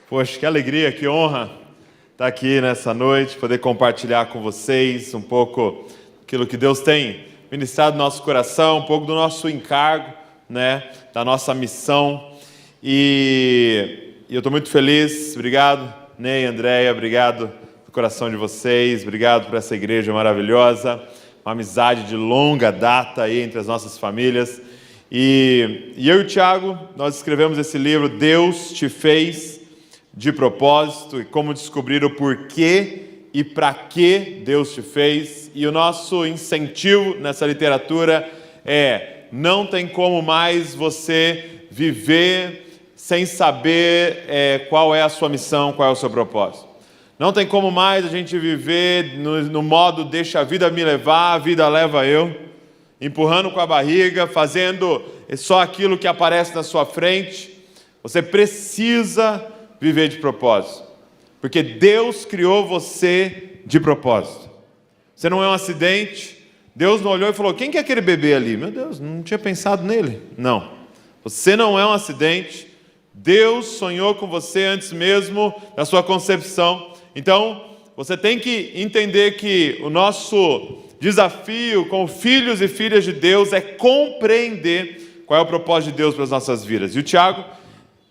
Poxa, que alegria, que honra estar aqui nessa noite, poder compartilhar com vocês um pouco aquilo que Deus tem ministrado no nosso coração, um pouco do nosso encargo, da nossa missão. E eu estou muito feliz, obrigado, Ney, Andréia, obrigado do coração de vocês, obrigado por essa igreja maravilhosa, uma amizade de longa data aí entre as nossas famílias. E eu e o Thiago, nós escrevemos esse livro, Deus Te Fez de Propósito, e como descobrir o porquê e para que Deus te fez. E o nosso incentivo nessa literatura é: não tem como mais você viver sem saber qual é a sua missão, qual é o seu propósito. Não tem como mais a gente viver no modo deixa a vida me levar, a vida leva eu, empurrando com a barriga, fazendo só aquilo que aparece na sua frente. Você precisa viver de propósito, porque Deus criou você de propósito. Você não é um acidente. Deus não olhou e falou: quem que é aquele bebê ali? Meu Deus, não tinha pensado nele. Não, você não é um acidente. Deus sonhou com você antes mesmo da sua concepção. Então, você tem que entender que o nosso desafio como filhos e filhas de Deus é compreender qual é o propósito de Deus para as nossas vidas. E o Thiago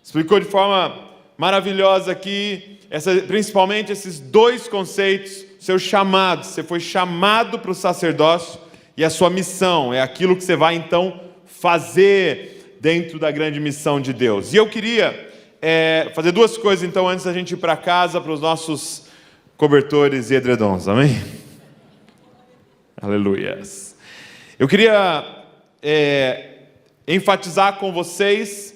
explicou de forma maravilhosa aqui, principalmente esses dois conceitos: seu chamado. Você foi chamado para o sacerdócio, e a sua missão é aquilo que você vai então fazer dentro da grande missão de Deus. E eu queria fazer duas coisas então antes da gente ir para casa, para os nossos cobertores e edredons, amém? Aleluias. Eu queria enfatizar com vocês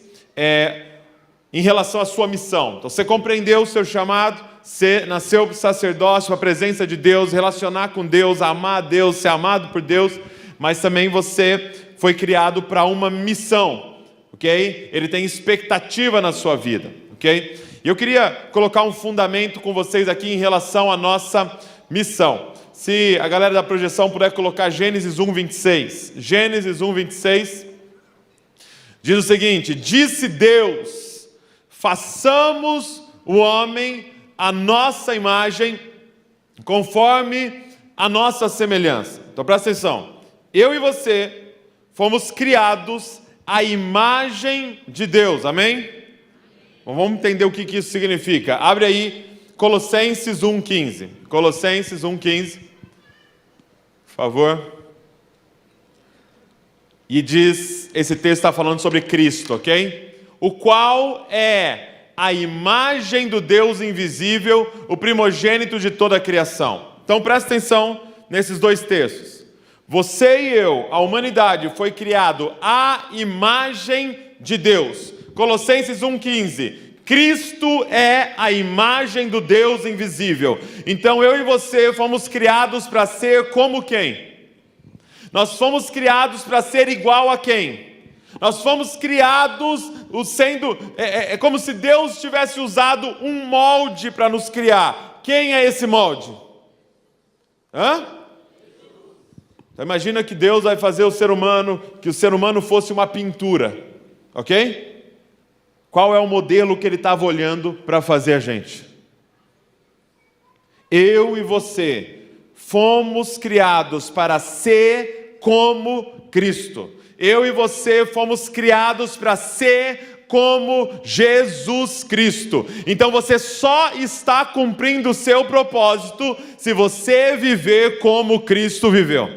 em relação à sua missão. Então, você compreendeu o seu chamado, você nasceu para o sacerdócio, a presença de Deus, relacionar com Deus, amar a Deus, ser amado por Deus, mas também você foi criado para uma missão, ok? Ele tem expectativa na sua vida, ok? E eu queria colocar um fundamento com vocês aqui em relação à nossa missão. Se a galera da projeção puder colocar Gênesis 1:26. Gênesis 1:26 diz o seguinte: disse Deus: façamos o homem à nossa imagem, conforme a nossa semelhança. Então presta atenção, eu e você fomos criados à imagem de Deus, amém? Bom, vamos entender o que isso significa. Abre aí Colossenses 1:15. Colossenses 1:15, por favor. E diz, esse texto está falando sobre Cristo, ok? O qual é a imagem do Deus invisível, o primogênito de toda a criação. Então presta atenção nesses dois textos. Você e eu, a humanidade, foi criado à imagem de Deus. Colossenses 1:15. Cristo é a imagem do Deus invisível. Então eu e você fomos criados para ser como quem? Nós fomos criados para ser igual a quem? Nós fomos criados sendo... É como se Deus tivesse usado um molde para nos criar. Quem é esse molde? Então imagina que Deus vai fazer o ser humano, que o ser humano fosse uma pintura, ok? Qual é o modelo que ele estava olhando para fazer a gente? Eu e você fomos criados para ser como Cristo. Eu e você fomos criados para ser como Jesus Cristo. Então você só está cumprindo o seu propósito se você viver como Cristo viveu.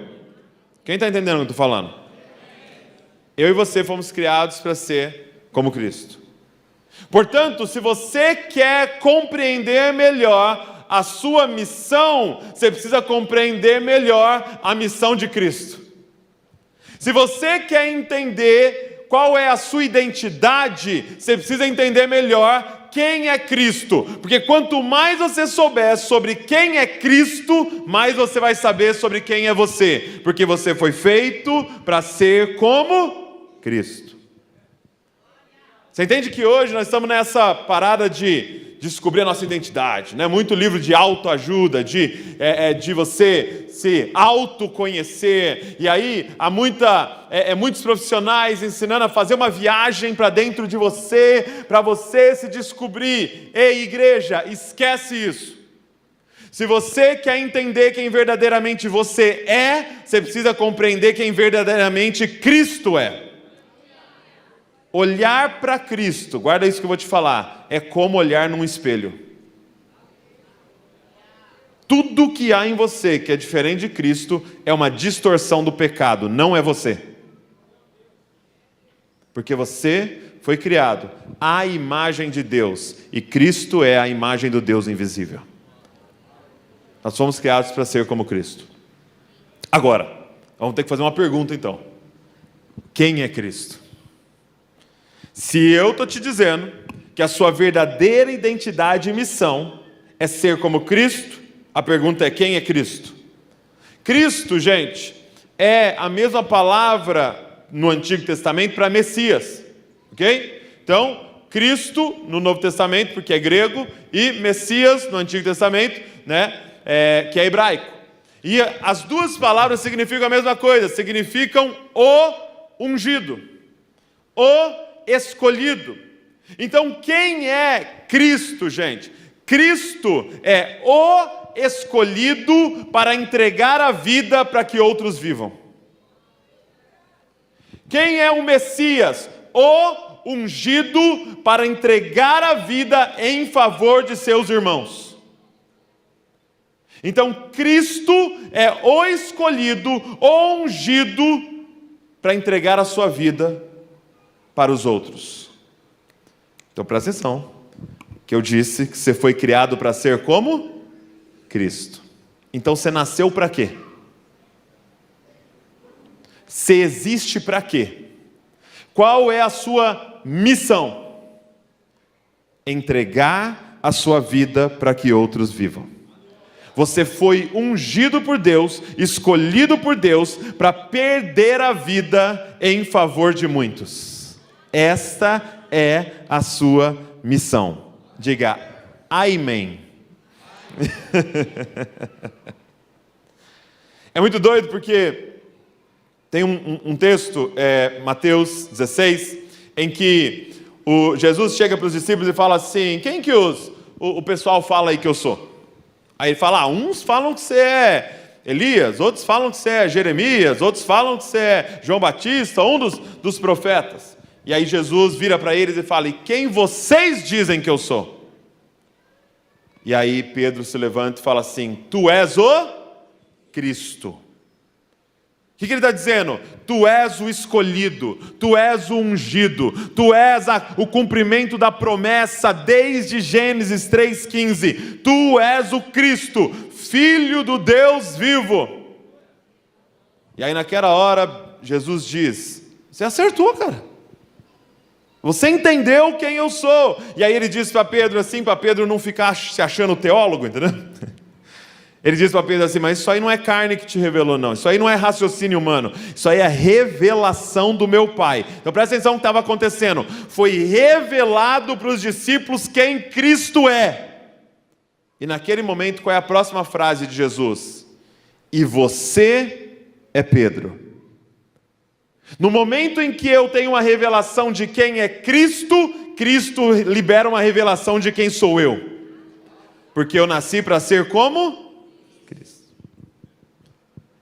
Quem está entendendo o que eu estou falando? Eu e você fomos criados para ser como Cristo. Portanto, se você quer compreender melhor a sua missão, você precisa compreender melhor a missão de Cristo. Se você quer entender qual é a sua identidade, você precisa entender melhor quem é Cristo. Porque quanto mais você souber sobre quem é Cristo, mais você vai saber sobre quem é você. Porque você foi feito para ser como Cristo. Você entende que hoje nós estamos nessa parada de descobrir a nossa identidade, né? Muito livro de autoajuda, de você se autoconhecer. E aí há muitos profissionais ensinando a fazer uma viagem para dentro de você, para você se descobrir. Ei, igreja, esquece isso. Se você quer entender quem verdadeiramente você é, você precisa compreender quem verdadeiramente Cristo é. Olhar para Cristo, guarda isso que eu vou te falar, é como olhar num espelho. Tudo que há em você que é diferente de Cristo é uma distorção do pecado, não é você. Porque você foi criado à imagem de Deus, e Cristo é a imagem do Deus invisível. Nós fomos criados para ser como Cristo. Agora, vamos ter que fazer uma pergunta então. Quem é Cristo? Se eu estou te dizendo que a sua verdadeira identidade e missão é ser como Cristo, a pergunta é: quem é Cristo? Cristo, gente, é a mesma palavra no Antigo Testamento para Messias, ok? Então, Cristo no Novo Testamento, porque é grego, e Messias no Antigo Testamento, né, que é hebraico. E as duas palavras significam a mesma coisa, significam o ungido, o escolhido. Então, quem é Cristo, gente? Cristo é o escolhido para entregar a vida para que outros vivam. Quem é o Messias? O ungido para entregar a vida em favor de seus irmãos. Então, Cristo é o escolhido, o ungido para entregar a sua vida para os outros. Então presta atenção, que eu disse que você foi criado para ser como Cristo. Então você nasceu para quê? Você existe para quê? Qual é a sua missão? Entregar a sua vida para que outros vivam. Você foi ungido por Deus, escolhido por Deus, para perder a vida em favor de muitos. Esta é a sua missão. Diga amém. É muito doido porque tem um texto, Mateus 16, em que Jesus chega para os discípulos e fala assim: quem que o pessoal fala aí que eu sou? Aí ele fala: uns falam que você é Elias, outros falam que você é Jeremias, outros falam que você é João Batista, um dos profetas. E aí Jesus vira para eles e fala: e quem vocês dizem que eu sou? E aí Pedro se levanta e fala assim: tu és o Cristo. O que ele está dizendo? Tu és o escolhido, tu és o ungido, tu és o cumprimento da promessa desde Gênesis 3,15. Tu és o Cristo, Filho do Deus vivo. E aí naquela hora Jesus diz: você acertou, cara. Você entendeu quem eu sou. E aí ele diz para Pedro assim, para Pedro não ficar se achando teólogo, entendeu? Ele diz para Pedro assim: mas isso aí não é carne que te revelou, não. Isso aí não é raciocínio humano. Isso aí é revelação do meu Pai. Então presta atenção no que estava acontecendo. Foi revelado para os discípulos quem Cristo é. E naquele momento, qual é a próxima frase de Jesus? E você é Pedro. No momento em que eu tenho uma revelação de quem é Cristo, Cristo libera uma revelação de quem sou eu. Porque eu nasci para ser como Cristo.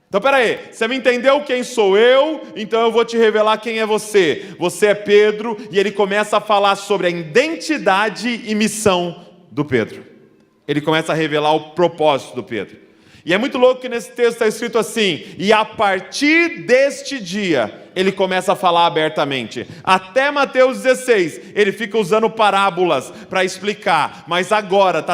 Então peraí, você me entendeu quem sou eu? Então eu vou te revelar quem é você. Você é Pedro, e ele começa a falar sobre a identidade e missão do Pedro. Ele começa a revelar o propósito do Pedro. E é muito louco que nesse texto está escrito assim: e a partir deste dia, ele começa a falar abertamente. Até Mateus 16, ele fica usando parábolas para explicar. Mas agora,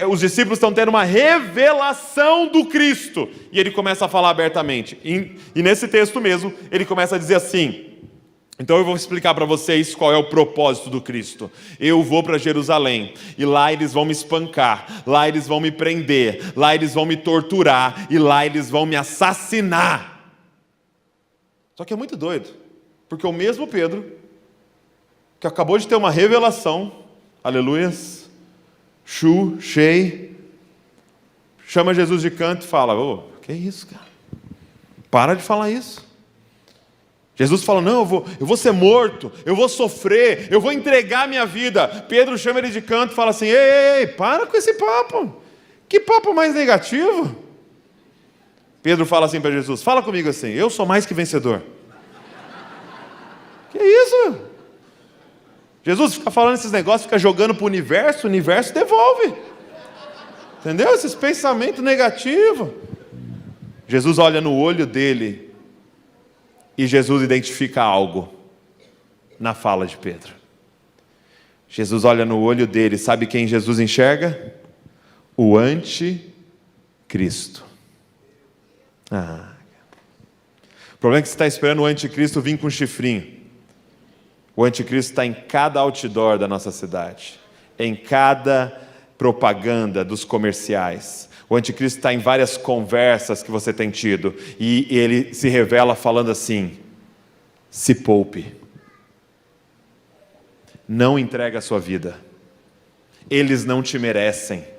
os discípulos estão tendo uma revelação do Cristo. E ele começa a falar abertamente. E nesse texto mesmo, ele começa a dizer assim: então eu vou explicar para vocês qual é o propósito do Cristo. Eu vou para Jerusalém, e lá eles vão me espancar, lá eles vão me prender, lá eles vão me torturar, e lá eles vão me assassinar. Só que é muito doido, porque o mesmo Pedro, que acabou de ter uma revelação, aleluias, Shu, Shei, chama Jesus de canto e fala: ô, que isso, cara? Para de falar isso. Jesus fala: não, eu vou ser morto, eu vou sofrer, eu vou entregar minha vida. Pedro chama ele de canto e fala assim: ei, para com esse papo. Que papo mais negativo. Pedro fala assim para Jesus: fala comigo assim, eu sou mais que vencedor. Que isso? Jesus fica falando esses negócios, fica jogando para o universo devolve. Entendeu? Esses pensamentos negativos. Jesus olha no olho dele e Jesus identifica algo na fala de Pedro. Jesus olha no olho dele, sabe quem Jesus enxerga? O anticristo. O problema é que você está esperando o anticristo vir com um chifrinho. O anticristo está em cada outdoor da nossa cidade, em cada propaganda dos comerciais. O anticristo está em várias conversas que você tem tido, e ele se revela falando assim: se poupe, não entrega a sua vida, eles não te merecem.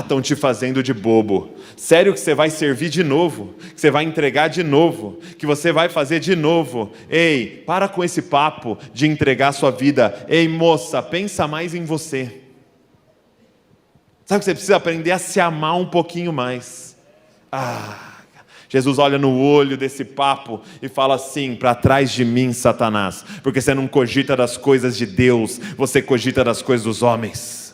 Estão te fazendo de bobo. Sério que você vai servir de novo? Que você vai entregar de novo? Que você vai fazer de novo? Ei, para com esse papo de entregar a sua vida. Ei, moça, pensa mais em você. Sabe que você precisa aprender a se amar um pouquinho mais. Jesus olha no olho desse papo e fala assim: para trás de mim, Satanás, porque você não cogita das coisas de Deus, você cogita das coisas dos homens.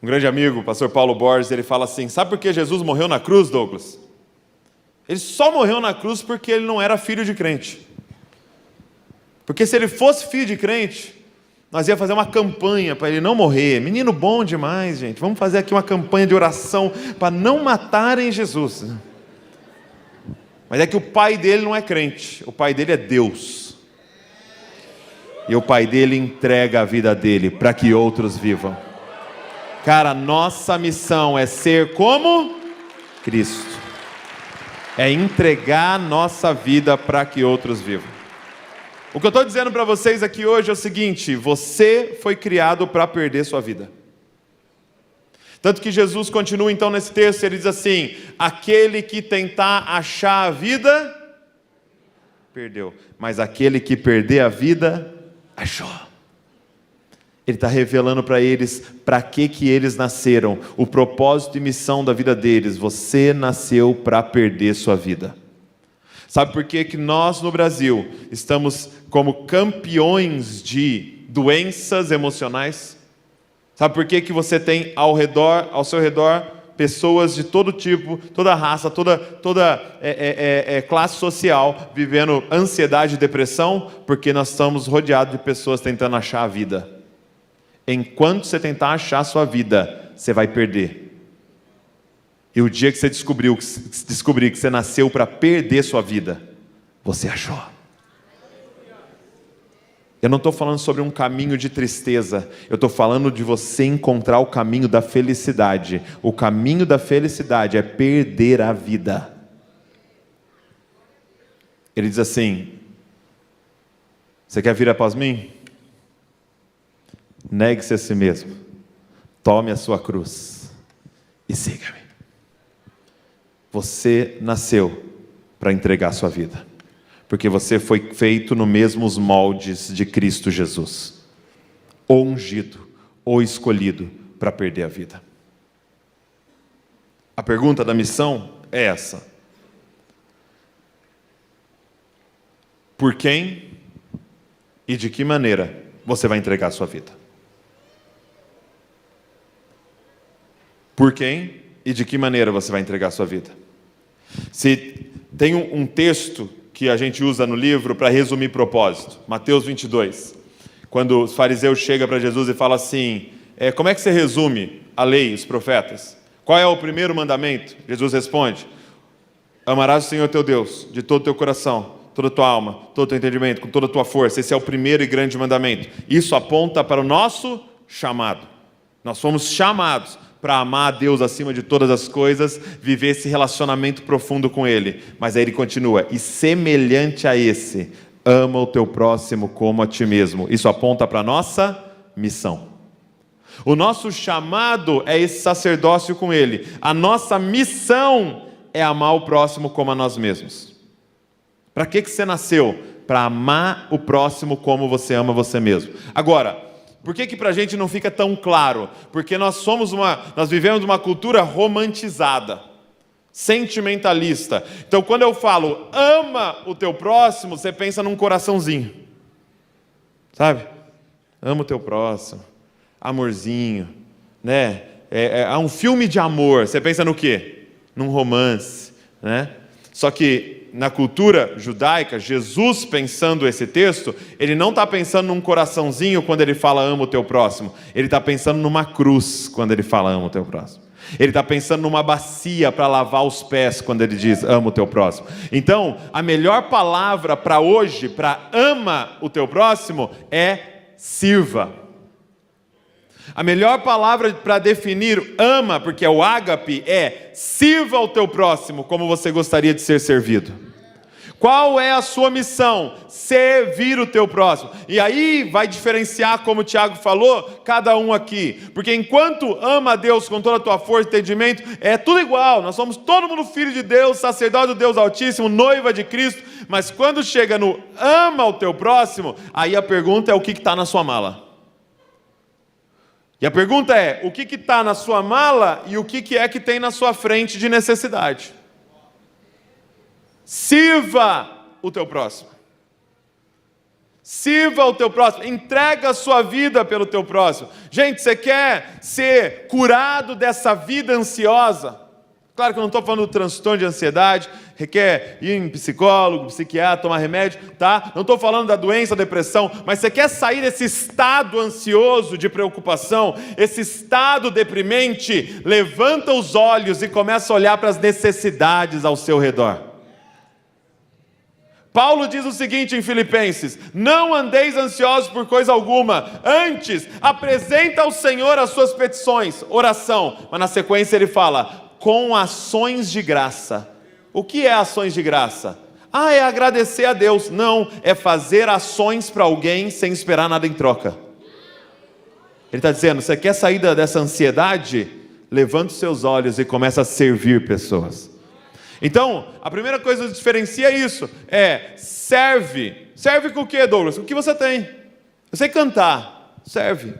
Um grande amigo, o pastor Paulo Borges, ele fala assim: sabe por que Jesus morreu na cruz, Douglas? Ele só morreu na cruz porque ele não era filho de crente. Porque se ele fosse filho de crente, nós ia fazer uma campanha para ele não morrer. Menino bom demais, gente. Vamos fazer aqui uma campanha de oração para não matarem Jesus. Mas é que o pai dele não é crente, o pai dele é Deus. E o pai dele entrega a vida dele para que outros vivam. Cara, nossa missão é ser como Cristo. É entregar nossa vida para que outros vivam. O que eu estou dizendo para vocês aqui hoje é o seguinte: você foi criado para perder sua vida. Tanto que Jesus continua então nesse texto, ele diz assim: aquele que tentar achar a vida, perdeu. Mas aquele que perder a vida, achou. Ele está revelando para eles para que eles nasceram, o propósito e missão da vida deles. Você nasceu para perder sua vida. Sabe por que nós no Brasil estamos como campeões de doenças emocionais? Sabe por que você tem ao seu redor pessoas de todo tipo, toda raça, toda classe social vivendo ansiedade e depressão? Porque nós estamos rodeados de pessoas tentando achar a vida. Enquanto você tentar achar a sua vida, você vai perder. E o dia que você descobrir que você nasceu para perder sua vida, você achou. Eu não estou falando sobre um caminho de tristeza, eu estou falando de você encontrar o caminho da felicidade. O caminho da felicidade é perder a vida. Ele diz assim: você quer vir após mim? Negue-se a si mesmo, tome a sua cruz e siga-me. Você nasceu para entregar a sua vida, porque você foi feito nos mesmos moldes de Cristo Jesus, ou ungido, ou escolhido para perder a vida. A pergunta da missão é essa: por quem e de que maneira você vai entregar a sua vida? Por quem e de que maneira você vai entregar a sua vida? Se tem um texto que a gente usa no livro para resumir propósito, Mateus 22, quando os fariseus chegam para Jesus e falam assim: como é que você resume a lei e os profetas? Qual é o primeiro mandamento? Jesus responde: amarás o Senhor teu Deus de todo o teu coração, toda a tua alma, todo o teu entendimento, com toda a tua força. Esse é o primeiro e grande mandamento. Isso aponta para o nosso chamado. Nós fomos chamados para amar a Deus acima de todas as coisas, viver esse relacionamento profundo com Ele. Mas aí ele continua: e semelhante a esse, ama o teu próximo como a ti mesmo. Isso aponta para a nossa missão. O nosso chamado é esse sacerdócio com Ele. A nossa missão é amar o próximo como a nós mesmos. Para que você nasceu? Para amar o próximo como você ama você mesmo. Agora, por que para a gente não fica tão claro? Porque nós vivemos uma cultura romantizada, sentimentalista. Então, quando eu falo ama o teu próximo, você pensa num coraçãozinho. Sabe? Ama o teu próximo. Amorzinho, né? É um filme de amor. Você pensa no quê? Num romance, né? Só que na cultura judaica, Jesus, pensando esse texto, ele não está pensando num coraçãozinho quando ele fala ama o teu próximo. Ele está pensando numa cruz quando ele fala ama o teu próximo. Ele está pensando numa bacia para lavar os pés quando ele diz ama o teu próximo. Então, a melhor palavra para hoje, para ama o teu próximo, é sirva. A melhor palavra para definir ama, porque é o ágape, é sirva ao teu próximo como você gostaria de ser servido. Qual é a sua missão? Servir o teu próximo. E aí vai diferenciar, como o Tiago falou, cada um aqui. Porque enquanto ama a Deus com toda a tua força e entendimento, é tudo igual. Nós somos todo mundo filho de Deus, sacerdote do Deus Altíssimo, noiva de Cristo. Mas quando chega no ama o teu próximo, aí a pergunta é o que está na sua mala. E a pergunta é, o que está na sua mala e o que é que tem na sua frente de necessidade? Sirva o teu próximo. Sirva o teu próximo. Entrega a sua vida pelo teu próximo. Gente, você quer ser curado dessa vida ansiosa? Claro que eu não estou falando do transtorno de ansiedade, requer ir em psicólogo, psiquiatra, tomar remédio, tá? Não estou falando da doença, da depressão, mas você quer sair desse estado ansioso de preocupação, esse estado deprimente, levanta os olhos e começa a olhar para as necessidades ao seu redor. Paulo diz o seguinte em Filipenses: não andeis ansiosos por coisa alguma, antes apresenta ao Senhor as suas petições, oração, mas na sequência ele fala, com ações de graça. O que é ações de graça? É agradecer a Deus. Não, é fazer ações para alguém sem esperar nada em troca. Ele está dizendo, você quer sair dessa ansiedade? Levanta os seus olhos e começa a servir pessoas. Então, a primeira coisa que diferencia isso é serve. Serve com o que, Douglas? Com o que você tem. Eu sei cantar, serve.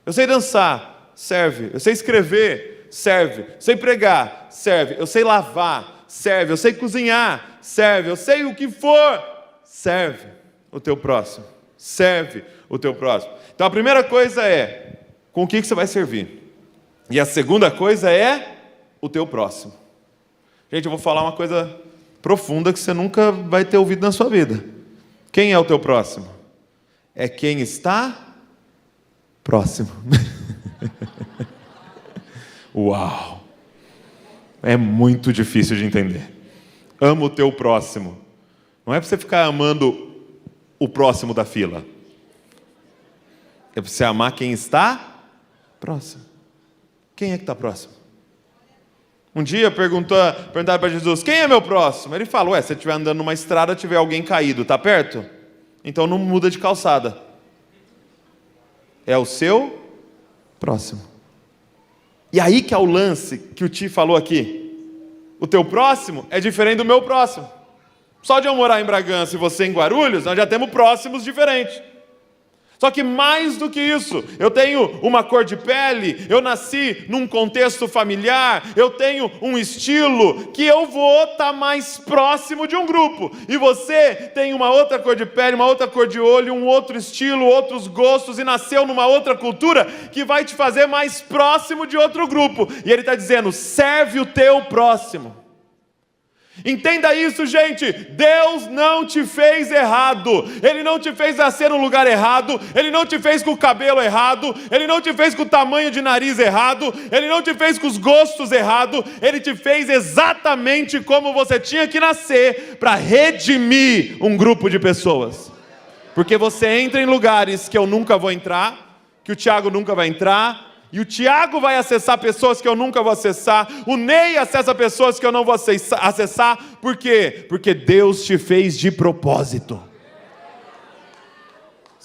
Eu sei dançar, serve. Eu sei escrever, serve. Eu sei pregar, serve. Eu sei lavar, serve. Eu sei cozinhar, serve. Eu sei o que for, serve o teu próximo. Serve o teu próximo. Então a primeira coisa é, com o que você vai servir? E a segunda coisa é o teu próximo. Gente, eu vou falar uma coisa profunda que você nunca vai ter ouvido na sua vida. Quem é o teu próximo? É quem está próximo. Uau! É muito difícil de entender. Ama o teu próximo. Não é para você ficar amando o próximo da fila. É para você amar quem está próximo. Quem é que está próximo? Um dia perguntaram para Jesus, quem é meu próximo? Ele falou, se você estiver andando numa estrada, tiver alguém caído, está perto? Então não muda de calçada. É o seu próximo. E aí que é o lance que o Ti falou aqui. O teu próximo é diferente do meu próximo. Só de eu morar em Bragança e você em Guarulhos, nós já temos próximos diferentes. Só que mais do que isso, eu tenho uma cor de pele, eu nasci num contexto familiar, eu tenho um estilo que eu vou estar mais próximo de um grupo. E você tem uma outra cor de pele, uma outra cor de olho, um outro estilo, outros gostos, e nasceu numa outra cultura que vai te fazer mais próximo de outro grupo. E ele está dizendo, serve o teu próximo. Entenda isso, gente, Deus não te fez errado, Ele não te fez nascer no lugar errado, Ele não te fez com o cabelo errado, Ele não te fez com o tamanho de nariz errado, Ele não te fez com os gostos errados, Ele te fez exatamente como você tinha que nascer para redimir um grupo de pessoas. Porque você entra em lugares que eu nunca vou entrar, que o Tiago nunca vai entrar, e o Tiago vai acessar pessoas que eu nunca vou acessar. O Ney acessa pessoas que eu não vou acessar. Por quê? Porque Deus te fez de propósito.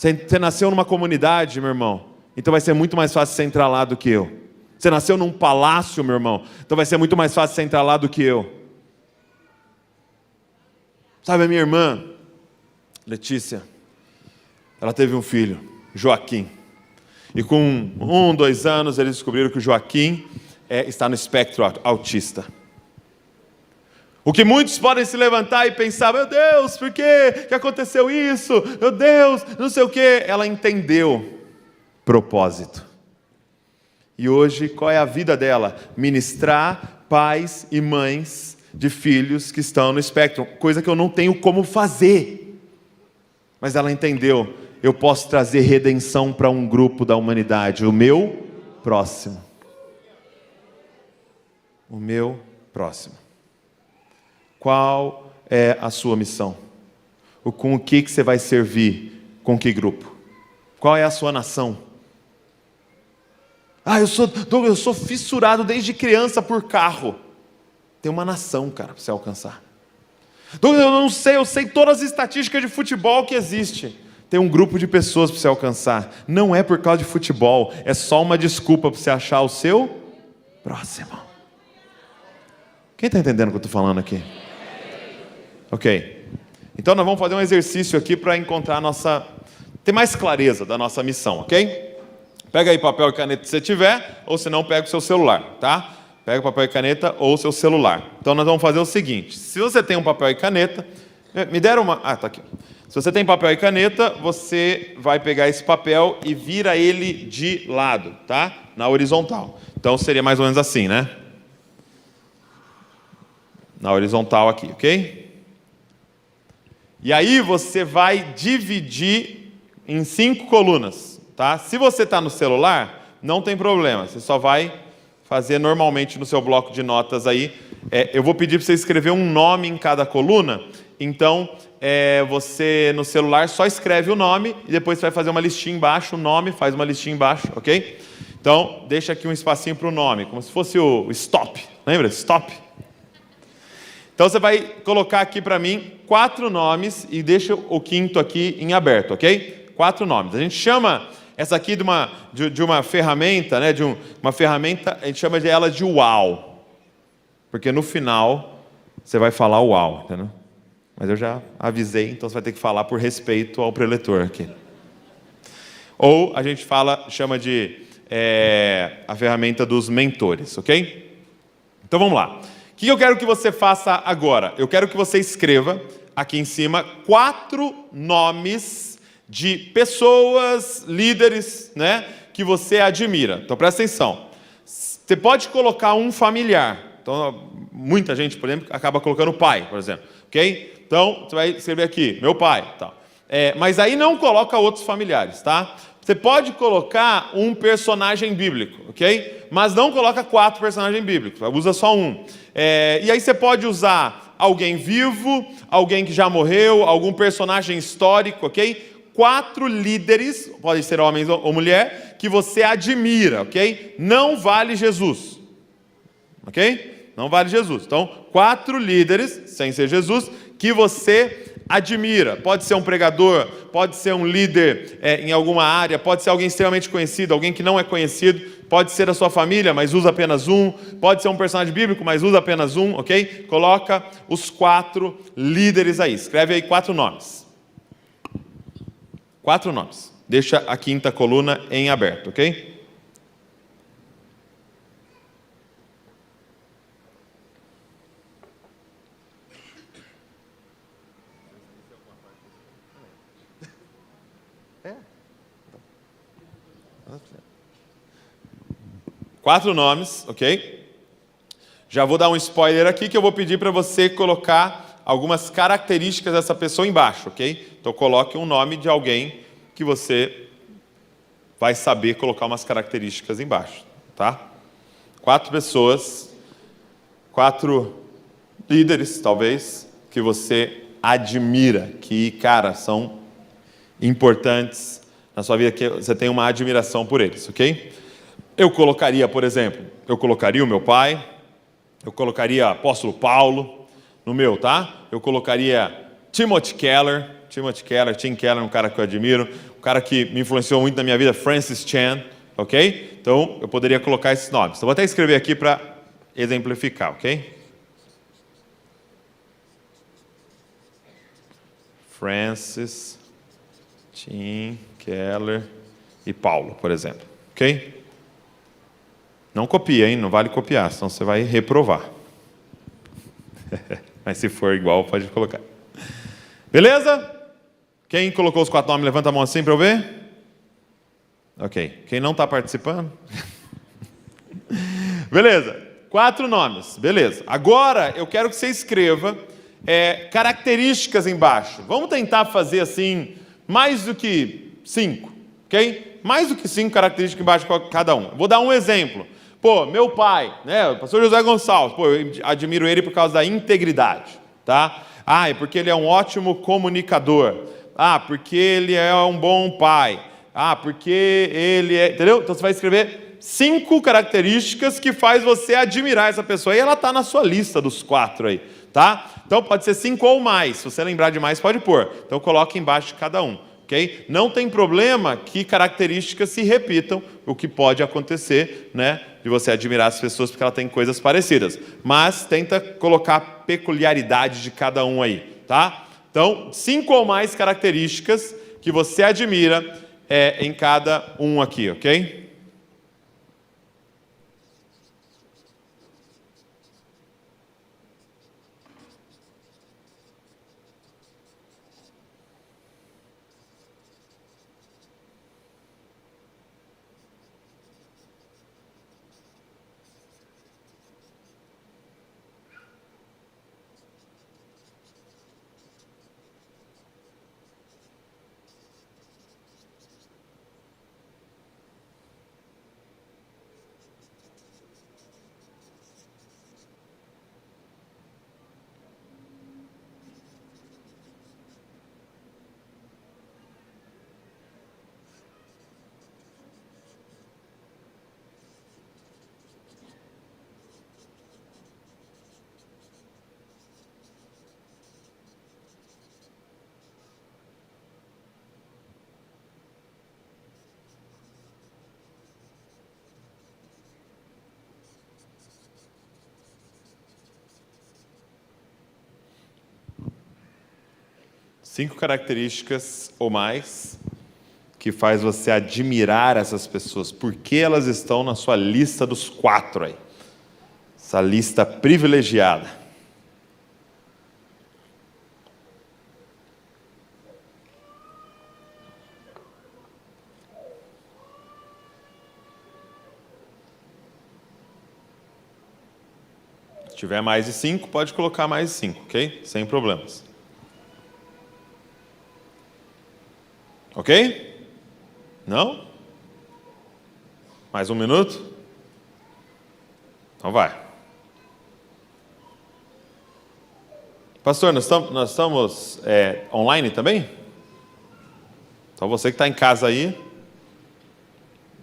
Você nasceu numa comunidade, meu irmão, então vai ser muito mais fácil você entrar lá do que eu. Você nasceu num palácio, meu irmão, então vai ser muito mais fácil você entrar lá do que eu. Sabe, a minha irmã, Letícia, ela teve um filho, Joaquim. E com 1, 2 anos, eles descobriram que o Joaquim está no espectro autista. O que muitos podem se levantar e pensar, meu Deus, por que aconteceu isso? Meu Deus, não sei o quê. Ela entendeu propósito. E hoje, qual é a vida dela? Ministrar pais e mães de filhos que estão no espectro. Coisa que eu não tenho como fazer. Mas ela entendeu, eu posso trazer redenção para um grupo da humanidade. O meu próximo. O meu próximo. Qual é a sua missão? Com o que você vai servir? Com que grupo? Qual é a sua nação? Eu sou fissurado desde criança por carro. Tem uma nação, cara, para você alcançar. Eu não sei, eu sei todas as estatísticas de futebol que existe. Tem um grupo de pessoas para você alcançar. Não é por causa de futebol, é só uma desculpa para você achar o seu próximo. Quem está entendendo o que eu estou falando aqui? Ok. Então nós vamos fazer um exercício aqui para encontrar ter mais clareza da nossa missão, ok? Pega aí papel e caneta se você tiver, ou se não, pega o seu celular, tá? Pega o papel e caneta ou o seu celular. Então nós vamos fazer o seguinte, se você tem um papel e caneta, me deram uma... tá aqui. Se você tem papel e caneta, você vai pegar esse papel e vira ele de lado, tá? Na horizontal. Então seria mais ou menos assim, né? Na horizontal aqui, ok? E aí você vai dividir em 5 colunas, tá? Se você está no celular, não tem problema, você só vai fazer normalmente no seu bloco de notas aí. Eu vou pedir para você escrever um nome em cada coluna, então você no celular só escreve o nome e depois você vai fazer uma listinha embaixo, o nome, faz uma listinha embaixo, ok? Então, deixa aqui um espacinho para o nome, como se fosse o stop, lembra? Stop. Então você vai colocar aqui para mim 4 nomes e deixa o 5º aqui em aberto, ok? 4 nomes. A gente chama essa aqui de uma ferramenta, né? Uma ferramenta, a gente chama ela de uau. Porque no final você vai falar uau, entendeu? Mas eu já avisei, então você vai ter que falar por respeito ao preletor aqui. Ou a gente chama de a ferramenta dos mentores, ok? Então vamos lá. O que eu quero que você faça agora? Eu quero que você escreva aqui em cima 4 nomes de pessoas, líderes, né, que você admira. Então presta atenção. Você pode colocar um familiar. Então muita gente, por exemplo, acaba colocando o pai, por exemplo. Ok? Então você vai escrever aqui, meu pai. Tal. Mas aí não coloca outros familiares, tá? Você pode colocar um personagem bíblico, ok? Mas não coloca 4 personagens bíblicos, usa só um. E aí você pode usar alguém vivo, alguém que já morreu, algum personagem histórico, ok? 4 líderes, podem ser homens ou mulher, que você admira, ok? Não vale Jesus, ok? Não vale Jesus. Então, 4 líderes, sem ser Jesus, que você admira. Pode ser um pregador, pode ser um líder em alguma área, pode ser alguém extremamente conhecido, alguém que não é conhecido, pode ser a sua família, mas usa apenas um, pode ser um personagem bíblico, mas usa apenas um, ok? Coloca os 4 líderes aí, escreve aí 4 nomes. 4 nomes. Deixa a 5ª coluna em aberto, ok? Quatro nomes, ok? Já vou dar um spoiler aqui que eu vou pedir para você colocar algumas características dessa pessoa embaixo, ok? Então coloque um nome de alguém que você vai saber colocar umas características embaixo, tá? 4 pessoas, 4 líderes, talvez, que você admira, que, cara, são importantes na sua vida, que você tem uma admiração por eles, ok? Eu colocaria, por exemplo, o meu pai, eu colocaria apóstolo Paulo no meu, tá? Eu colocaria Tim Keller, um cara que eu admiro, cara que me influenciou muito na minha vida, Francis Chan, ok? Então, eu poderia colocar esses nomes. Então, vou até escrever aqui para exemplificar, ok? Francis, Tim Keller e Paulo, por exemplo, ok? Não copia, hein? Não vale copiar, senão você vai reprovar. Mas se for igual, pode colocar. Beleza? Quem colocou os 4 nomes, levanta a mão assim para eu ver. Ok. Quem não está participando? Beleza. 4 nomes. Beleza. Agora, eu quero que você escreva características embaixo. Vamos tentar fazer assim, mais do que 5. Ok? Mais do que 5 características embaixo de cada um. Vou dar um exemplo. Pô, meu pai, né, o pastor José Gonçalves, pô, eu admiro ele por causa da integridade, tá? Ah, é porque ele é um ótimo comunicador. Ah, porque ele é um bom pai. Ah, porque ele é... Entendeu? Então você vai escrever 5 características que faz você admirar essa pessoa. E ela está na sua lista dos 4 aí, tá? Então pode ser 5 ou mais. Se você lembrar de mais, pode pôr. Então coloque embaixo de cada um. Okay? Não tem problema que características se repitam, o que pode acontecer, né, de você admirar as pessoas porque elas têm coisas parecidas. Mas tenta colocar a peculiaridade de cada um aí, tá? Então, 5 ou mais características que você admira em cada um aqui, ok? Cinco características ou mais que faz você admirar essas pessoas. Por que elas estão na sua lista dos 4 aí? Essa lista privilegiada. Se tiver mais de 5, pode colocar mais de 5, ok? Sem problemas. Ok? Não? Mais 1 minuto? Então vai. Pastor, nós estamos online também? Então você que está em casa aí,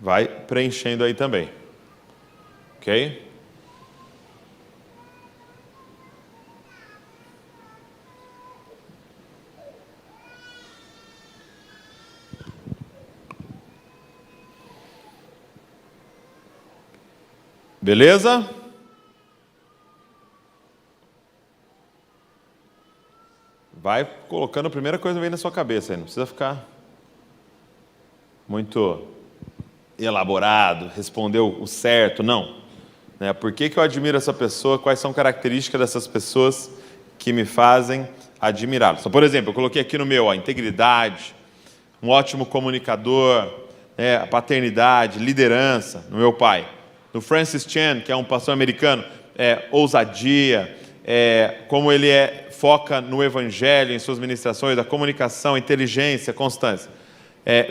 vai preenchendo aí também. Ok? Beleza? Vai colocando a primeira coisa que vem na sua cabeça aí, não precisa ficar muito elaborado, responder o certo, não. Né? Por que eu admiro essa pessoa? Quais são características dessas pessoas que me fazem admirá-los? Então, por exemplo, eu coloquei aqui no meu a integridade, um ótimo comunicador, a paternidade, liderança, no meu pai. No Francis Chan, que é um pastor americano, ousadia, como ele foca no evangelho, em suas ministrações, a comunicação, inteligência, constância.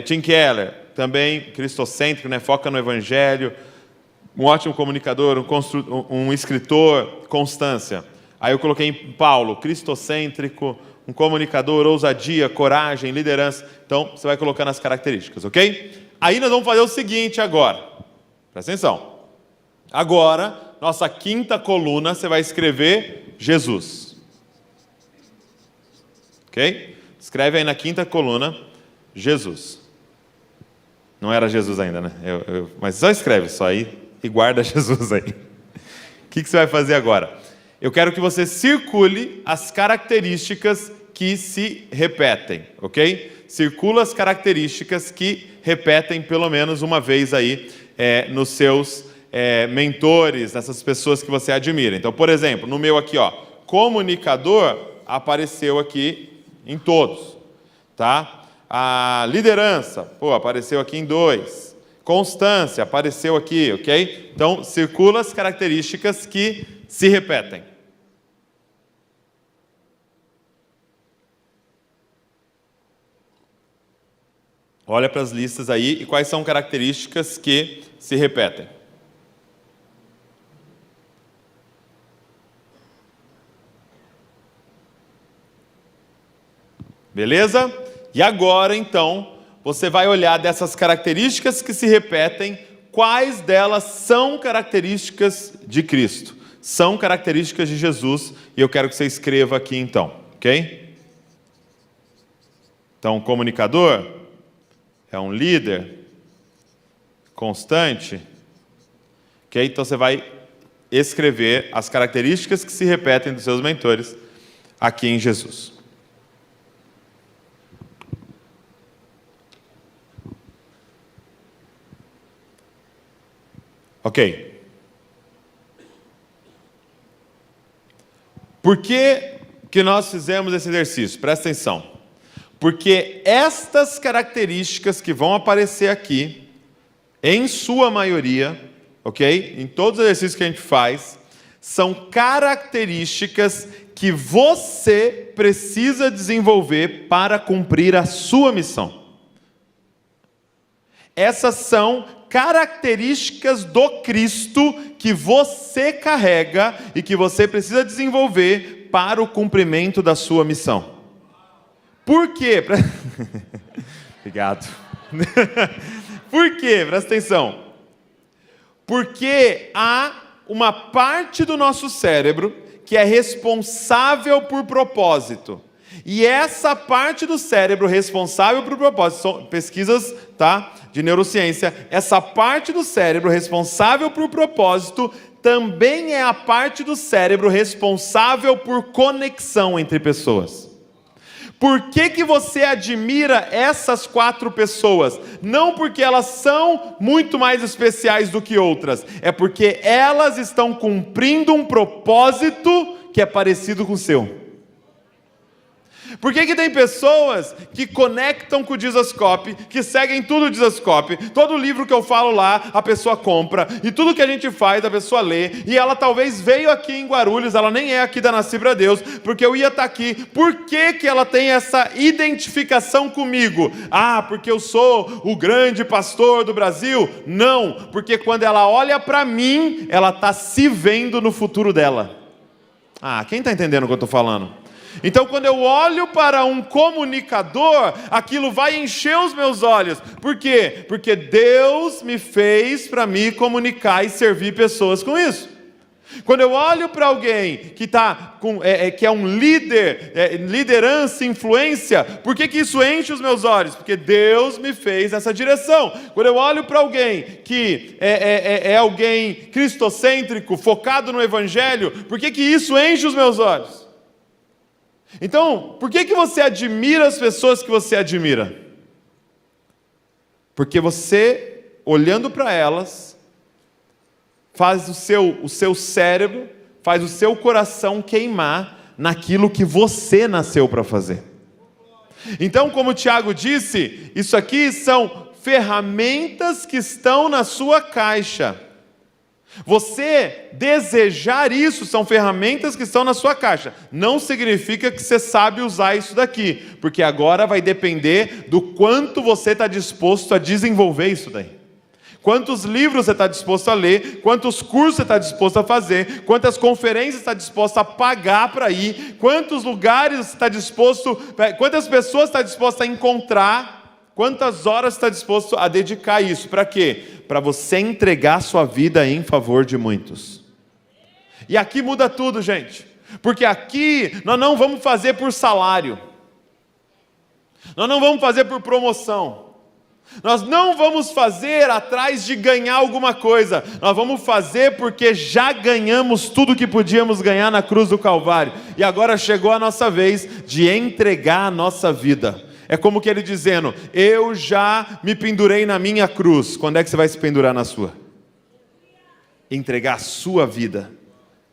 Tim Keller, também cristocêntrico, né, foca no evangelho, um ótimo comunicador, um escritor, constância. Aí eu coloquei em Paulo, cristocêntrico, um comunicador, ousadia, coragem, liderança. Então, você vai colocando as características, ok? Aí nós vamos fazer o seguinte agora. Presta atenção. Agora, nossa 5ª coluna, você vai escrever Jesus. Ok? Escreve aí na 5ª coluna, Jesus. Não era Jesus ainda, né? Mas só escreve só aí e guarda Jesus aí. O que você vai fazer agora? Eu quero que você circule as características que se repetem, ok? Circula as características que repetem pelo menos uma vez aí nos seus mentores, nessas pessoas que você admira. Então, por exemplo, no meu aqui, ó, comunicador apareceu aqui em todos, tá? A liderança, apareceu aqui em 2. Constância apareceu aqui, ok? Então, circula as características que se repetem. Olha para as listas aí e quais são características que se repetem. Beleza? E agora, então, você vai olhar dessas características que se repetem, quais delas são características de Cristo, são características de Jesus, e eu quero que você escreva aqui então, ok? Então, comunicador é um líder constante, ok? Então você vai escrever as características que se repetem dos seus mentores aqui em Jesus. Ok. Por que nós fizemos esse exercício? Presta atenção. Porque estas características que vão aparecer aqui, em sua maioria, ok? Em todos os exercícios que a gente faz, são características que você precisa desenvolver para cumprir a sua missão. Essas são características do Cristo que você carrega e que você precisa desenvolver para o cumprimento da sua missão. Por quê? Obrigado. Por quê? Presta atenção. Porque há uma parte do nosso cérebro que é responsável por propósito. E essa parte do cérebro responsável por propósito, são pesquisas, tá, de neurociência, essa parte do cérebro responsável por propósito também é a parte do cérebro responsável por conexão entre pessoas. Por que você admira essas 4 pessoas? Não porque elas são muito mais especiais do que outras, é porque elas estão cumprindo um propósito que é parecido com o seu. Por que tem pessoas que conectam com o Jesuscope, que seguem tudo o Jesuscope, todo livro que eu falo lá, a pessoa compra, e tudo que a gente faz, a pessoa lê, e ela talvez veio aqui em Guarulhos, ela nem é aqui da Nasci pra Deus, porque eu ia estar aqui. Por que ela tem essa identificação comigo? Ah, porque eu sou o grande pastor do Brasil? Não, porque quando ela olha para mim, ela está se vendo no futuro dela. Ah, quem está entendendo o que eu estou falando? Então, quando eu olho para um comunicador, aquilo vai encher os meus olhos. Por quê? Porque Deus me fez para me comunicar e servir pessoas com isso. Quando eu olho para alguém que que é um líder, liderança, influência, por que isso enche os meus olhos? Porque Deus me fez nessa direção. Quando eu olho para alguém que é alguém cristocêntrico, focado no Evangelho, por que isso enche os meus olhos? Então, por que você admira as pessoas que você admira? Porque você, olhando para elas, faz o seu cérebro, faz o seu coração queimar naquilo que você nasceu para fazer. Então, como o Tiago disse, isso aqui são ferramentas que estão na sua caixa. Você desejar isso são ferramentas que estão na sua caixa. Não significa que você sabe usar isso daqui, porque agora vai depender do quanto você está disposto a desenvolver isso daí. Quantos livros você está disposto a ler, quantos cursos você está disposto a fazer, quantas conferências você está disposto a pagar para ir, quantos lugares você está disposto, quantas pessoas você está disposto a encontrar, quantas horas você está disposto a dedicar a isso. Para quê? Para você entregar sua vida em favor de muitos. E aqui muda tudo, gente. Porque aqui nós não vamos fazer por salário. Nós não vamos fazer por promoção. Nós não vamos fazer atrás de ganhar alguma coisa, nós vamos fazer porque já ganhamos tudo que podíamos ganhar na cruz do Calvário, e agora chegou a nossa vez de entregar a nossa vida. É como que ele dizendo: eu já me pendurei na minha cruz, quando é que você vai se pendurar na sua? Entregar a sua vida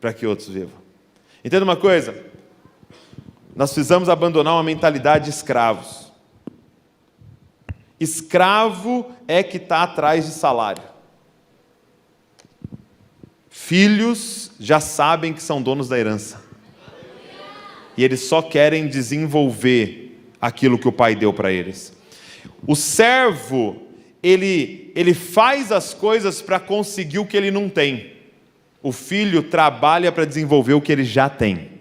para que outros vivam. Entenda uma coisa, nós precisamos abandonar uma mentalidade de escravos. Escravo é que está atrás de salário. Filhos já sabem que são donos da herança. E eles só querem desenvolver aquilo que o pai deu para eles. O servo, ele faz as coisas para conseguir o que ele não tem. O filho trabalha para desenvolver o que ele já tem.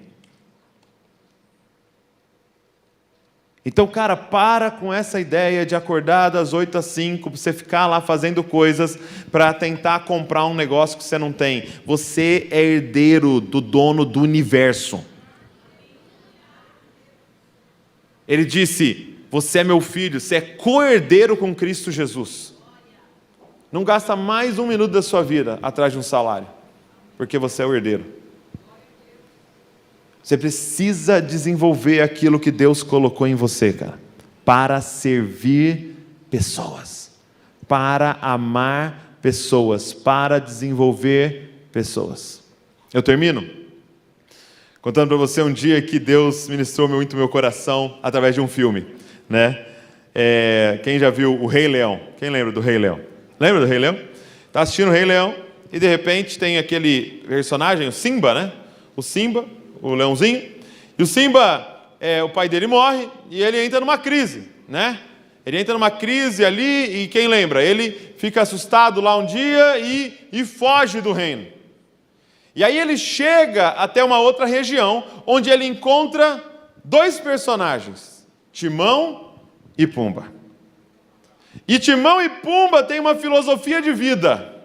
Então, cara, para com essa ideia de acordar das 8 às 5, para você ficar lá fazendo coisas para tentar comprar um negócio que você não tem. Você é herdeiro do dono do universo. Ele disse: você é meu filho, você é co-herdeiro com Cristo Jesus. Não gasta mais 1 minuto da sua vida atrás de um salário, porque você é o herdeiro. Você precisa desenvolver aquilo que Deus colocou em você, cara, para servir pessoas, para amar pessoas, para desenvolver pessoas. Eu termino contando para você um dia que Deus ministrou muito meu coração através de um filme, né? Quem já viu o Rei Leão? Quem lembra do Rei Leão? Lembra do Rei Leão? Está assistindo o Rei Leão e de repente tem aquele personagem, o Simba, né? O Simba, o leãozinho, e o Simba, o pai dele morre e ele entra numa crise, né? Ele entra numa crise ali e quem lembra? Ele fica assustado lá um dia e foge do reino. E aí ele chega até uma outra região onde ele encontra 2 personagens, Timão e Pumba. E Timão e Pumba têm uma filosofia de vida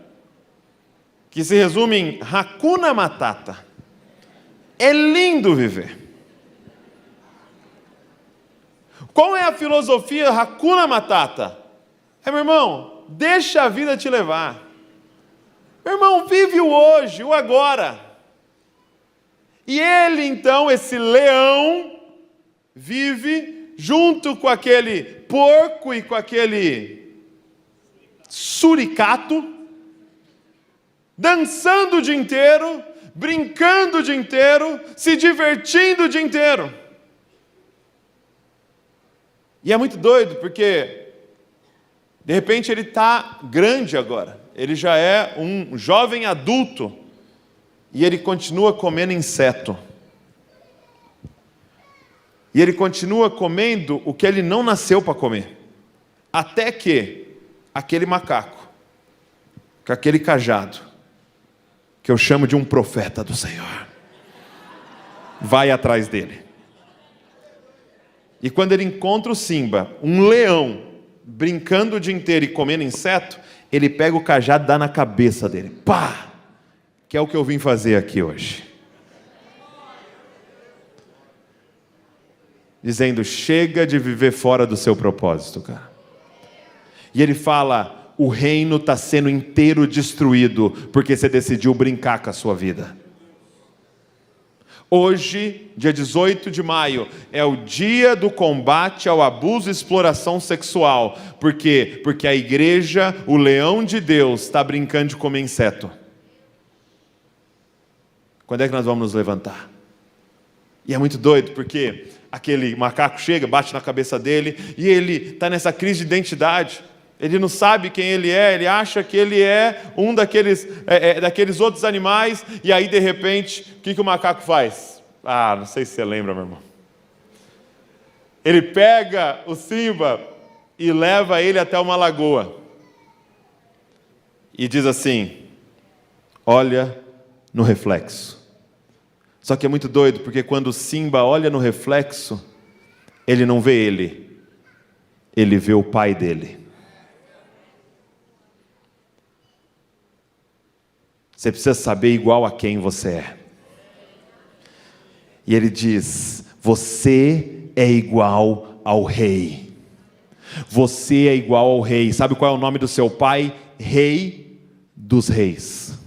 que se resume em Hakuna Matata. É lindo viver. Qual é a filosofia Hakuna Matata? Meu irmão, deixa a vida te levar. Meu irmão, vive o hoje, o agora. E ele então, esse leão, vive junto com aquele porco e com aquele suricato, dançando o dia inteiro, brincando o dia inteiro, se divertindo o dia inteiro. E é muito doido, porque de repente ele está grande agora, ele já é um jovem adulto, e ele continua comendo inseto. E ele continua comendo o que ele não nasceu para comer. Até que aquele macaco, com aquele cajado, que eu chamo de um profeta do Senhor, vai atrás dele. E quando ele encontra o Simba, um leão, brincando o dia inteiro e comendo inseto, ele pega o cajado e dá na cabeça dele. Pá! Que é o que eu vim fazer aqui hoje. Dizendo: chega de viver fora do seu propósito, cara. E ele fala: o reino está sendo inteiro destruído, porque você decidiu brincar com a sua vida. Hoje, dia 18 de maio, é o dia do combate ao abuso e exploração sexual. Por quê? Porque a igreja, o leão de Deus, está brincando de comer inseto. Quando é que nós vamos nos levantar? E é muito doido, porque aquele macaco chega, bate na cabeça dele, e ele está nessa crise de identidade. Ele não sabe quem ele é, ele acha que ele é um daqueles outros animais, e aí de repente, o que o macaco faz? Não sei se você lembra, meu irmão. Ele pega o Simba e leva ele até uma lagoa. E diz assim: olha no reflexo. Só que é muito doido, porque quando o Simba olha no reflexo, ele não vê ele vê o pai dele. Você precisa saber igual a quem você é. E ele diz: você é igual ao rei. Você é igual ao rei. Sabe qual é o nome do seu pai? Rei dos reis.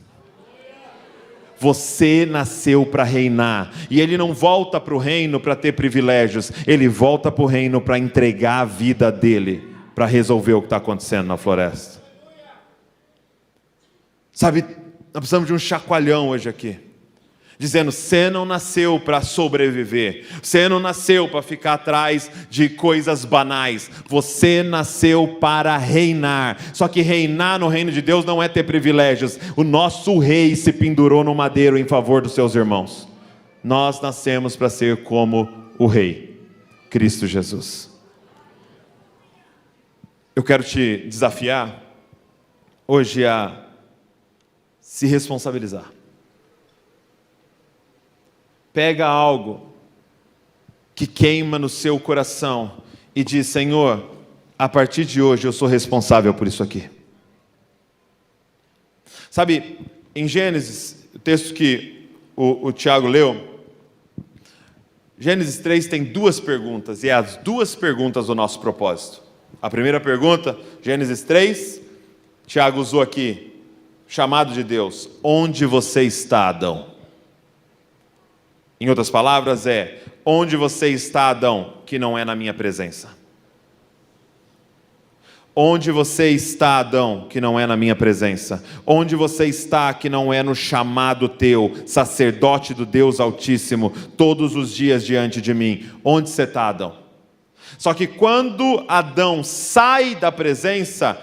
Você nasceu para reinar. E ele não volta para o reino para ter privilégios. Ele volta para o reino para entregar a vida dele, para resolver o que está acontecendo na floresta. Sabe, nós precisamos de um chacoalhão hoje aqui. Dizendo, você não nasceu para sobreviver. Você não nasceu para ficar atrás de coisas banais. Você nasceu para reinar. Só que reinar no reino de Deus não é ter privilégios. O nosso rei se pendurou no madeiro em favor dos seus irmãos. Nós nascemos para ser como o rei, Cristo Jesus. Eu quero te desafiar hoje a se responsabilizar. Pega algo que queima no seu coração e diz, Senhor, a partir de hoje eu sou responsável por isso aqui. Sabe, em Gênesis, o texto que o Tiago leu, Gênesis 3 tem duas perguntas, e é as duas perguntas do nosso propósito. A primeira pergunta, Gênesis 3, Tiago usou aqui, chamado de Deus, onde você está, Adão? Em outras palavras onde você está, Adão, que não é na minha presença? Onde você está, Adão, que não é na minha presença? Onde você está, que não é no chamado teu, sacerdote do Deus Altíssimo, todos os dias diante de mim? Onde você está, Adão? Só que quando Adão sai da presença,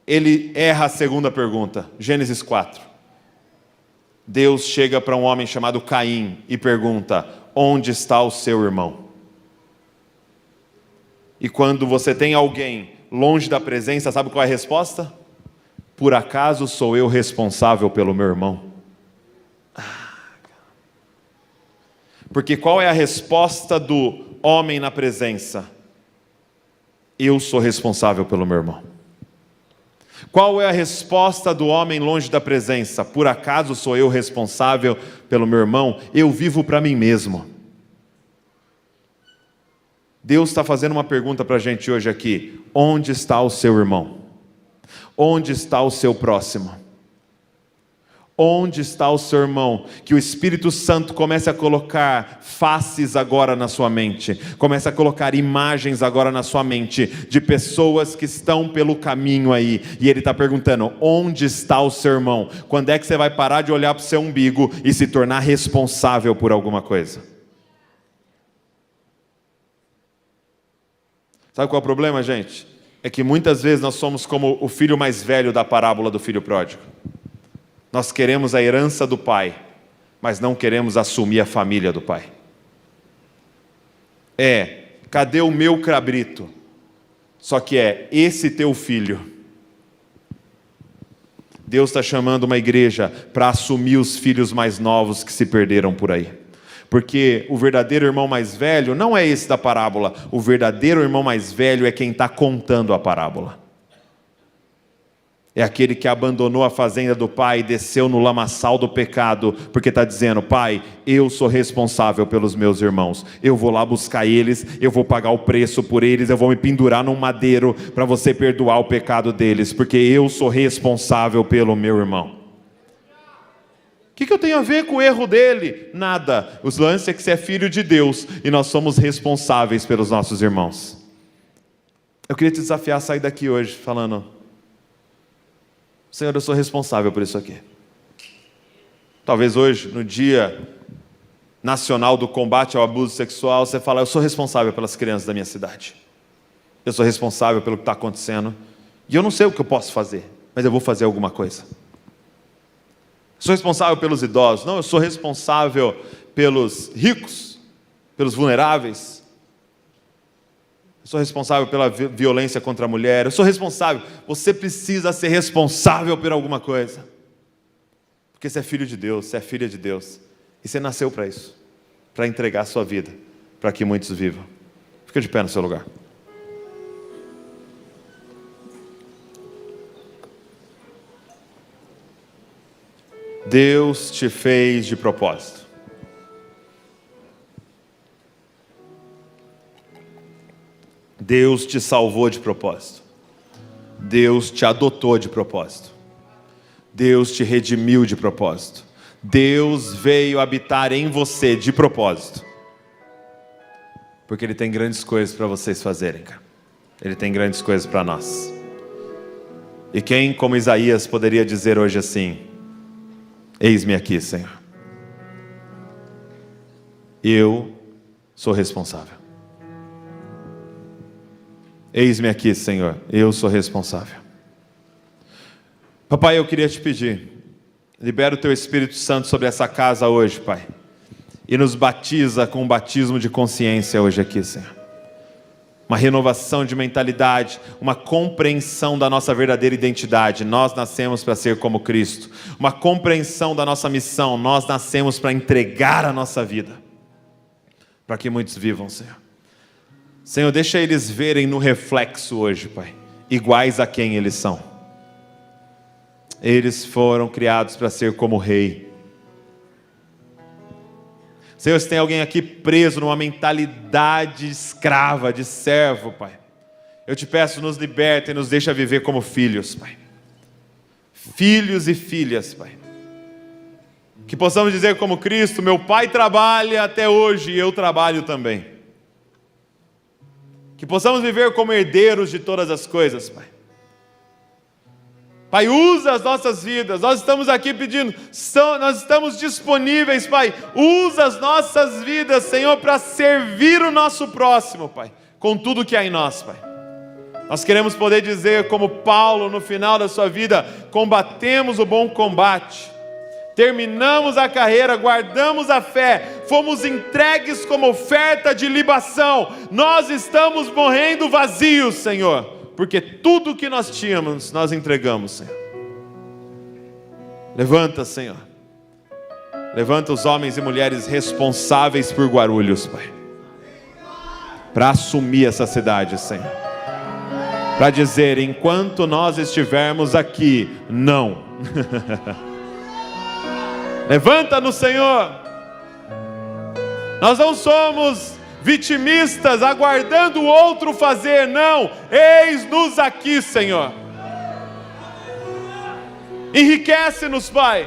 ele erra a segunda pergunta, Gênesis 4. Deus chega para um homem chamado Caim e pergunta, onde está o seu irmão? E quando você tem alguém longe da presença, sabe qual é a resposta? Por acaso sou eu responsável pelo meu irmão? Porque qual é a resposta do homem na presença? Eu sou responsável pelo meu irmão. Qual é a resposta do homem longe da presença? Por acaso sou eu responsável pelo meu irmão? Eu vivo para mim mesmo. Deus está fazendo uma pergunta para a gente hoje aqui. Onde está o seu irmão? Onde está o seu próximo? Onde está o seu irmão? Que o Espírito Santo comece a colocar faces agora na sua mente, comece a colocar imagens agora na sua mente, de pessoas que estão pelo caminho aí, e Ele está perguntando, onde está o seu irmão? Quando é que você vai parar de olhar para o seu umbigo e se tornar responsável por alguma coisa? Sabe qual é o problema, gente? É que muitas vezes nós somos como o filho mais velho da parábola do filho pródigo. Nós queremos a herança do pai, mas não queremos assumir a família do pai. Cadê o meu cabrito? Só que esse teu filho. Deus está chamando uma igreja para assumir os filhos mais novos que se perderam por aí. Porque o verdadeiro irmão mais velho não é esse da parábola. O verdadeiro irmão mais velho é quem está contando a parábola. É aquele que abandonou a fazenda do pai e desceu no lamaçal do pecado, porque está dizendo, pai, eu sou responsável pelos meus irmãos, eu vou lá buscar eles, eu vou pagar o preço por eles, eu vou me pendurar num madeiro para você perdoar o pecado deles, porque eu sou responsável pelo meu irmão. O que eu tenho a ver com o erro dele? Nada. O lance é que você é filho de Deus e nós somos responsáveis pelos nossos irmãos. Eu queria te desafiar a sair daqui hoje falando, Senhor, eu sou responsável por isso aqui. Talvez hoje, no Dia Nacional do Combate ao Abuso Sexual, você fala, eu sou responsável pelas crianças da minha cidade. Eu sou responsável pelo que está acontecendo. E eu não sei o que eu posso fazer, mas eu vou fazer alguma coisa. Eu sou responsável pelos idosos. Não, eu sou responsável pelos ricos, pelos vulneráveis. Eu sou responsável pela violência contra a mulher. Eu sou responsável. Você precisa ser responsável por alguma coisa. Porque você é filho de Deus, você é filha de Deus. E você nasceu para isso. Para entregar a sua vida, para que muitos vivam. Fica de pé no seu lugar. Deus te fez de propósito. Deus te salvou de propósito. Deus te adotou de propósito. Deus te redimiu de propósito. Deus veio habitar em você de propósito. Porque Ele tem grandes coisas para vocês fazerem, cara. Ele tem grandes coisas para nós. E quem, como Isaías, poderia dizer hoje assim: eis-me aqui, Senhor. Eu sou responsável. Eis-me aqui, Senhor. Eu sou responsável. Papai, eu queria te pedir, libera o Teu Espírito Santo sobre essa casa hoje, Pai. E nos batiza com um batismo de consciência hoje aqui, Senhor. Uma renovação de mentalidade, uma compreensão da nossa verdadeira identidade. Nós nascemos para ser como Cristo. Uma compreensão da nossa missão. Nós nascemos para entregar a nossa vida, para que muitos vivam, Senhor. Senhor, deixa eles verem no reflexo hoje, Pai, iguais a quem eles são. Eles foram criados para ser como Rei. Senhor, se tem alguém aqui preso numa mentalidade escrava, de servo, Pai, eu te peço, nos liberta e nos deixa viver como filhos, Pai. Filhos e filhas, Pai. Que possamos dizer como Cristo: meu Pai trabalha até hoje e eu trabalho também. Que possamos viver como herdeiros de todas as coisas, Pai. Pai, usa as nossas vidas. Nós estamos aqui pedindo, nós estamos disponíveis, Pai. Usa as nossas vidas, Senhor, para servir o nosso próximo, Pai, com tudo que há em nós, Pai. Nós queremos poder dizer como Paulo no final da sua vida: combatemos o bom combate, terminamos a carreira, guardamos a fé, fomos entregues como oferta de libação. Nós estamos morrendo vazios, Senhor, porque tudo que nós tínhamos, nós entregamos, Senhor. Levanta, Senhor. Levanta os homens e mulheres responsáveis por Guarulhos, Pai, para assumir essa cidade, Senhor. Para dizer: enquanto nós estivermos aqui, não. Levanta-nos, Senhor. Nós não somos vitimistas, aguardando o outro fazer, não. Eis-nos aqui, Senhor. Enriquece-nos, Pai.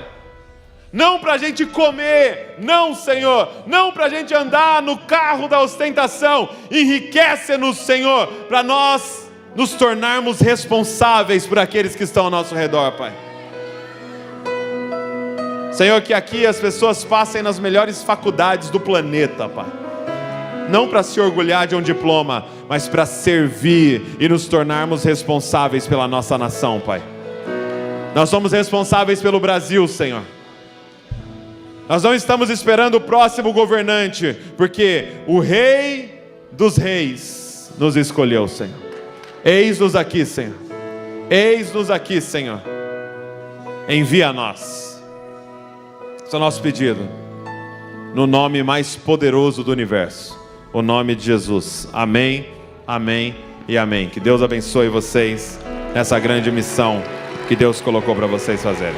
Não para a gente comer, não, Senhor. Não para a gente andar no carro da ostentação. Enriquece-nos, Senhor, para nós nos tornarmos responsáveis por aqueles que estão ao nosso redor, Pai. Senhor, que aqui as pessoas passem nas melhores faculdades do planeta, Pai. Não para se orgulhar de um diploma, mas para servir e nos tornarmos responsáveis pela nossa nação, Pai. Nós somos responsáveis pelo Brasil, Senhor. Nós não estamos esperando o próximo governante, porque o Rei dos Reis nos escolheu, Senhor. Eis-nos aqui, Senhor. Eis-nos aqui, Senhor. Envia-nos. Esse é o nosso pedido, no nome mais poderoso do universo, o nome de Jesus. Amém, amém e amém. Que Deus abençoe vocês nessa grande missão que Deus colocou para vocês fazerem.